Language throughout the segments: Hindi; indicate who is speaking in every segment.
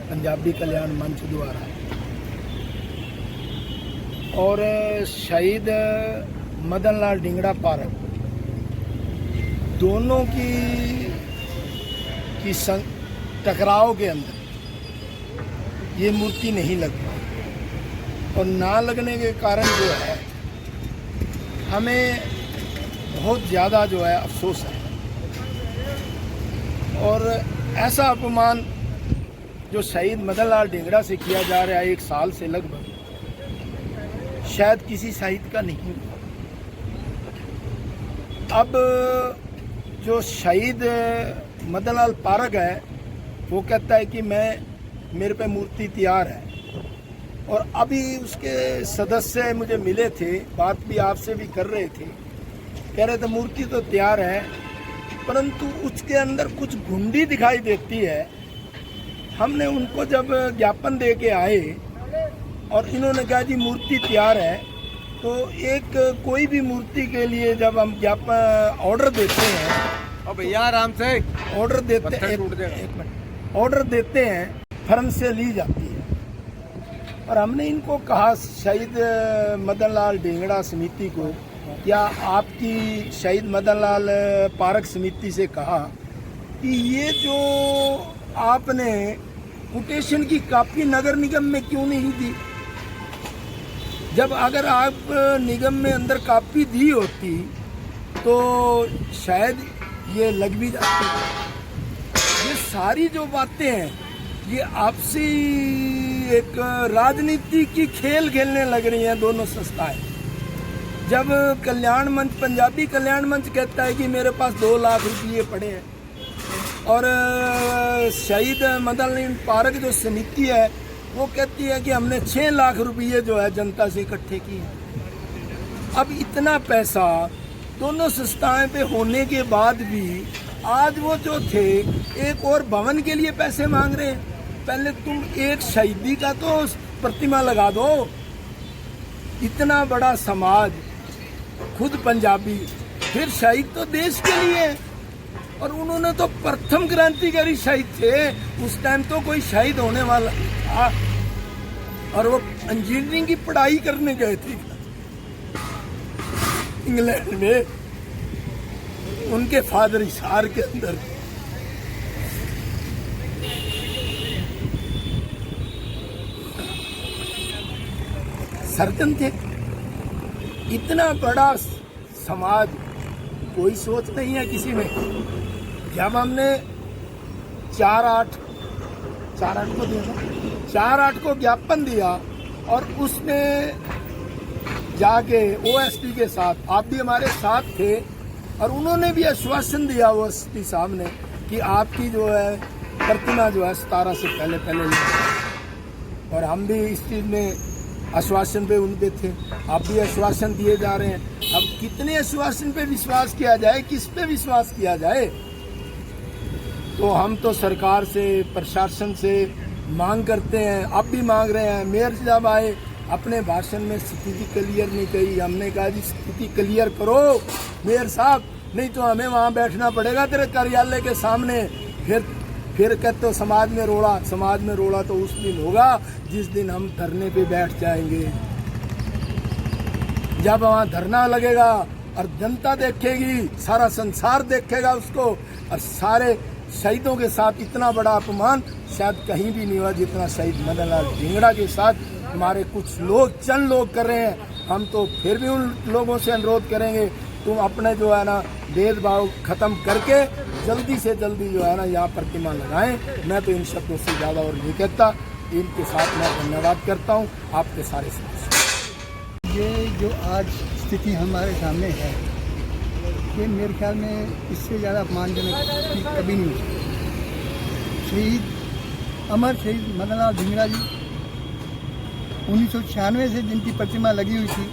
Speaker 1: पंजाबी कल्याण मंच द्वारा और शहीद मदन लाल ढींगड़ा पार्क दोनों की टकराव के अंदर ये मूर्ति नहीं लग पाई और ना लगने के कारण जो है हमें बहुत ज़्यादा जो है अफसोस है। और ऐसा अपमान जो शहीद मदन लाल ढींगड़ा से किया जा रहा है 1 साल से लगभग, शायद किसी शहीद का नहीं हुआ। अब जो शहीद मदन लाल पार्क है वो कहता है कि मेरे पे मूर्ति तैयार है, और अभी उसके सदस्य मुझे मिले थे, बात भी आपसे भी कर रहे थे, कह रहे थे मूर्ति तो तैयार है परंतु उसके अंदर कुछ घुंडी दिखाई देती है। हमने उनको जब ज्ञापन दे के आए और इन्होंने कहा जी मूर्ति तैयार है, तो एक कोई भी मूर्ति के लिए जब हम ज्ञापन ऑर्डर देते हैं,
Speaker 2: अब भैया आराम से
Speaker 1: ऑर्डर देते हैं, ऑर्डर देते हैं फर्म से ली जाती है। और हमने इनको कहा शहीद मदन लाल ढींगड़ा समिति को, क्या आपकी शहीद मदन लाल पार्क समिति से कहा कि ये जो आपने कोटेशन की कॉपी नगर निगम में क्यों नहीं दी? जब अगर आप निगम में अंदर कॉपी दी होती तो शायद ये लग भी जाती। ये सारी जो बातें हैं ये आपसी एक राजनीति की खेल खेलने लग रही हैं दोनों संस्थाएं। जब कल्याण मंच, पंजाबी कल्याण मंच कहता है कि मेरे पास 2 लाख रुपये पड़े हैं, और शहीद मदन लाल पार्क जो समिति है वो कहती है कि हमने 6 लाख रुपये जो है जनता से इकट्ठे किए हैं। अब इतना पैसा दोनों संस्थाएं पे होने के बाद भी आज वो जो थे एक और भवन के लिए पैसे मांग रहे हैं। पहले तुम एक शहीदी का तो प्रतिमा लगा दो। इतना बड़ा समाज, खुद पंजाबी, फिर शहीद तो देश के लिए, और उन्होंने तो प्रथम क्रांतिकारी शहीद थे। उस टाइम तो कोई शहीद होने वाला था, और वो इंजीनियरिंग की पढ़ाई करने गए थे इंग्लैंड में, उनके फादर हिसार के अंदर। सर्जन थे। इतना बड़ा समाज, कोई सोच नहीं है किसी में। जब हमने 4/8 को ज्ञापन दिया और उसने जाके ओएसडी के साथ, आप भी हमारे साथ थे, और उन्होंने भी आश्वासन दिया ओएसडी साहब ने कि आपकी जो है प्रतिमा जो है 17 से पहले ले। और हम भी इस चीज़ में आश्वासन पे उनपे थे, आप भी आश्वासन दिए जा रहे हैं। अब कितने आश्वासन पे विश्वास किया जाए, किस पे विश्वास किया जाए? तो हम तो सरकार से, प्रशासन से मांग करते हैं, अब भी मांग रहे हैं। मेयर साहब आए, अपने भाषण में स्थिति क्लियर नहीं कही। हमने कहा जी स्थिति क्लियर करो मेयर साहब, नहीं तो हमें वहाँ बैठना पड़ेगा तेरे कार्यालय के सामने। फिर कहते हो समाज में रोड़ा तो उस दिन होगा जिस दिन हम धरने पे बैठ जाएंगे। जब वहाँ धरना लगेगा और जनता देखेगी, सारा संसार देखेगा उसको, और सारे शहीदों के साथ इतना बड़ा अपमान शायद कहीं भी नहीं हुआ जितना शहीद मदन लाल ढींगड़ा के साथ हमारे कुछ लोग, चंद लोग कर रहे हैं। हम तो फिर भी उन लोगों से अनुरोध करेंगे, तुम अपने जो है ना भेदभाव खत्म करके जल्दी से जल्दी जो है ना यहाँ प्रतिमा लगाएं। मैं तो इन शब्दों से ज़्यादा और नहीं कहता। इनके साथ मैं धन्यवाद करता हूँ आपके सारे साथ।
Speaker 3: ये जो आज स्थिति हमारे सामने है, ये मेरे ख्याल में इससे ज़्यादा अपमानजनक कभी नहीं हुई। शहीद अमर शहीद मदन लाल ढींगड़ा जी 1996 से जिनकी प्रतिमा लगी हुई थी,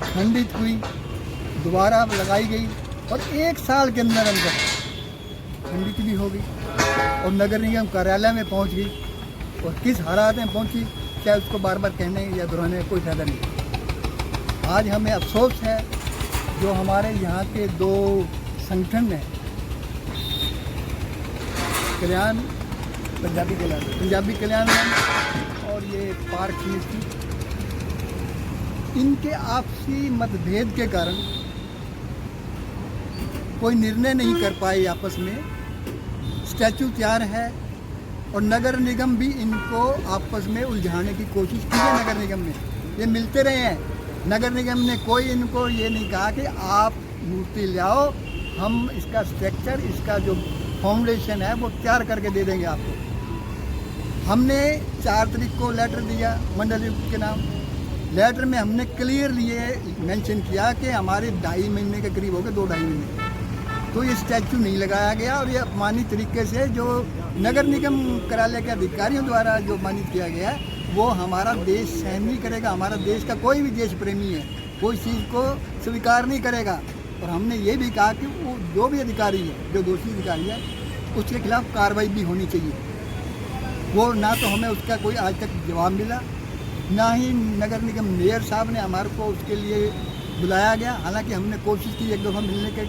Speaker 3: खंडित हुई, दोबारा लगाई गई, और 1 साल के अंदर खंडित भी हो गई और नगर निगम कार्यालय में पहुंच गई। और किस हालात में पहुंची, क्या उसको बार बार कहने या दोहराने में कोई फायदा नहीं। आज हमें अफसोस है जो हमारे यहाँ के दो संगठन हैं, कल्याण पंजाबी कल्याण और ये पार्क समिति, इनके आपसी मतभेद के कारण कोई निर्णय नहीं कर पाए आपस में। स्टैचू तैयार है और नगर निगम भी इनको आपस में उलझाने की कोशिश की है। नगर निगम में ये मिलते रहे हैं, नगर निगम ने कोई इनको ये नहीं कहा कि आप मूर्ति ले आओ, हम इसका स्ट्रक्चर, इसका जो फाउंडेशन है वो तैयार करके दे देंगे आपको। हमने 4 तारीख को लेटर दिया मंडलायुक्त के नाम। लेटर में हमने क्लियरली ये मेंशन किया कि हमारे 2.5 महीने के करीब हो गए, 2-2.5 महीने, तो ये स्टैचू नहीं लगाया गया और ये अपमानित तरीके से जो नगर निगम कार्यालय के अधिकारियों द्वारा जो अपमानित किया गया है, वो हमारा देश सहन नहीं करेगा। हमारा देश का कोई भी देश प्रेमी है वो इस चीज़ को स्वीकार नहीं करेगा। और हमने ये भी कहा कि वो जो भी अधिकारी है, जो दोषी अधिकारी है, उसके खिलाफ कार्रवाई भी होनी चाहिए। वो ना तो हमें उसका कोई आज तक जवाब मिला, ना ही नगर निगम मेयर साहब ने हमारे को उसके लिए बुलाया गया। हालांकि हमने कोशिश की 1 दफ़ा मिलने के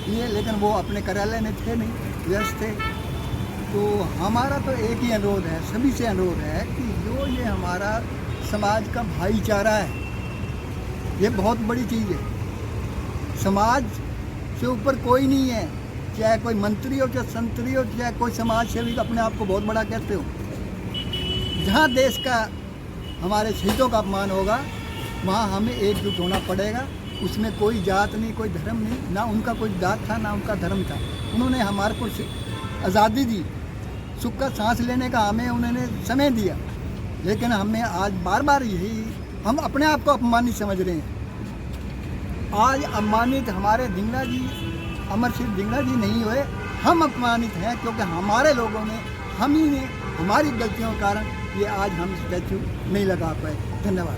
Speaker 3: लिए, लेकिन वो अपने कार्यालय में थे नहीं, व्यस्त थे। तो हमारा तो एक ही अनुरोध है, सभी से अनुरोध है कि जो ये हमारा समाज का भाईचारा है, ये बहुत बड़ी चीज़ है। समाज से ऊपर कोई नहीं है, चाहे कोई मंत्री हो, चाहे संतरी हो, चाहे कोई समाज सेवी अपने आप को बहुत बड़ा कहते हो। जहाँ देश का, हमारे शहीदों का अपमान होगा, वहाँ हमें एकजुट होना पड़ेगा। उसमें कोई जात नहीं, कोई धर्म नहीं, ना उनका कोई जात था ना उनका धर्म था। उन्होंने हमारे को आज़ादी दी, सुख का सांस लेने का हमें उन्होंने समय दिया, लेकिन हमें आज बार बार यही, हम अपने आप को अपमानित समझ रहे हैं। आज अपमानित हमारे धिंगड़ा जी, अमर सिंह धिंगड़ा जी नहीं हुए, हम अपमानित हैं, क्योंकि हमारे लोगों ने, हम ही ने, हमारी गलतियों के कारण ये आज हम स्टैचू नहीं लगा पाए। धन्यवाद।